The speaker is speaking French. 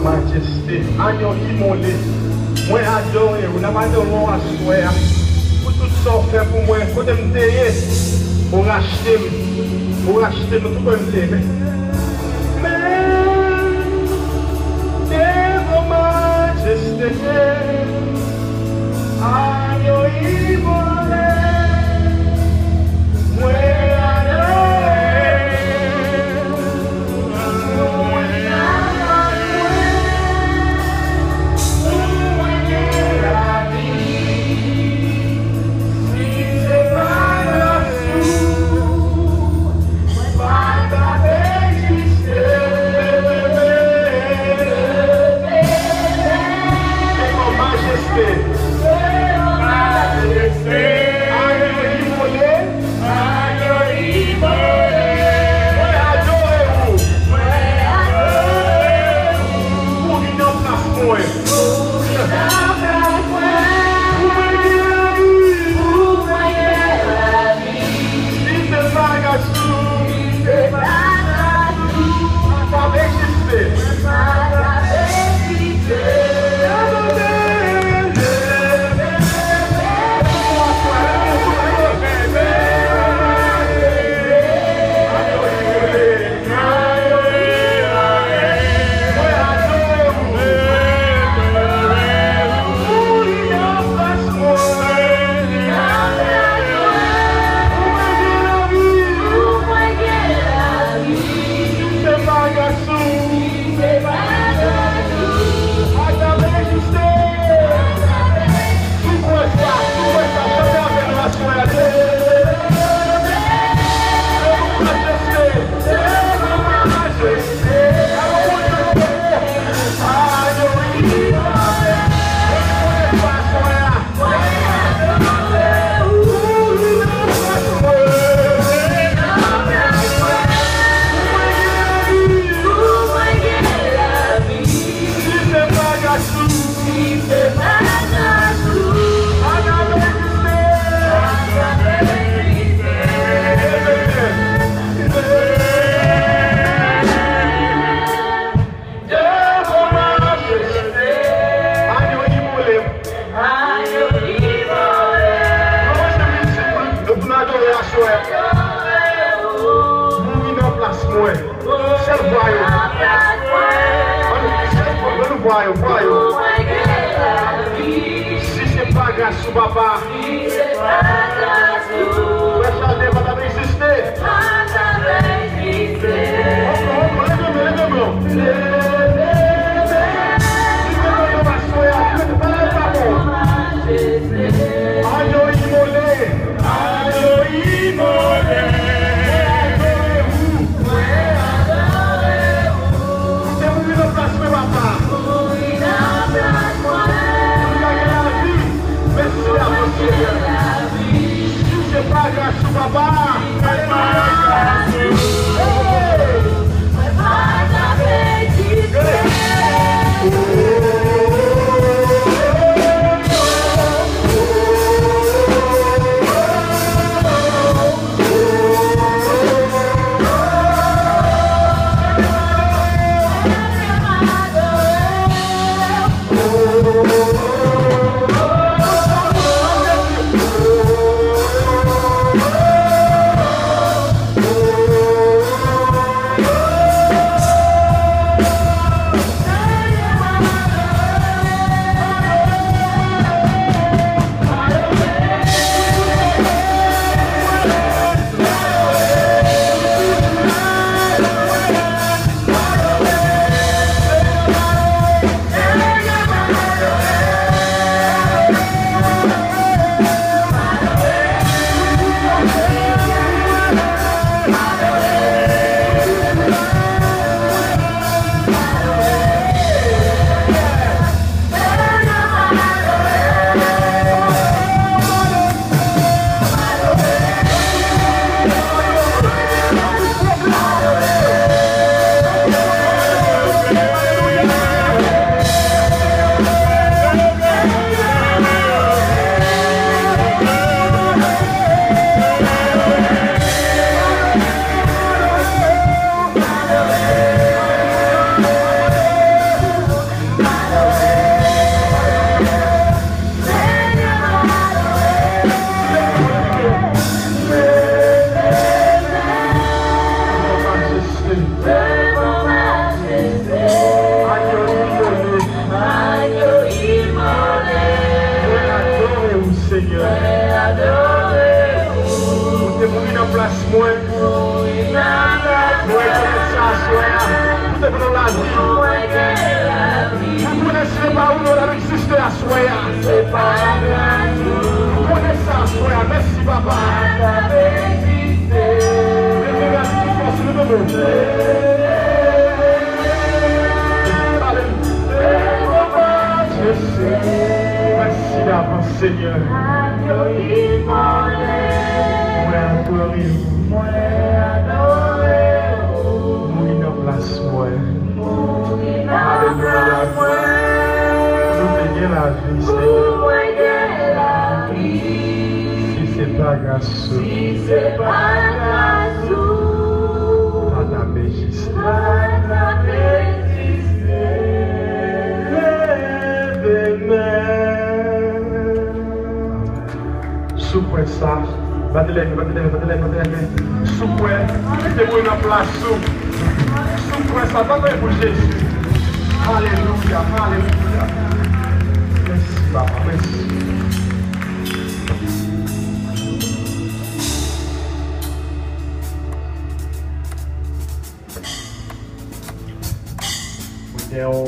majesté, agneau immolé. Moi adoré, ou n'a pas de mot à souhait. Pour tout ça fait pour moi, quand je me taille, pour acheter, tout comme je t'aime. Mais, devant majesté, agneau immolé. Moi si c'est pas grâce au papa, ça ne va pas exister. Yeah. Seigneur. Pour te mourir dans la place, moi. Moi, je connais ça, soya. Pour te prendre la vie. Vous connaissez pas où nous avons existé à soya. Vous connaissez ça, soya. Merci, papa. Merci d'avance, Seigneur. Moi adorez-vous. Mourir dans place, moi. Alléluia. Nous payons la vie, Seigneur. Si c'est pas grâce, pas ta majesté. Soupe ça, battez-les, soupe, mettez-vous une place, soupe ça, battez pour Jésus. Alléluia, alléluia. Merci, papa, merci. Então,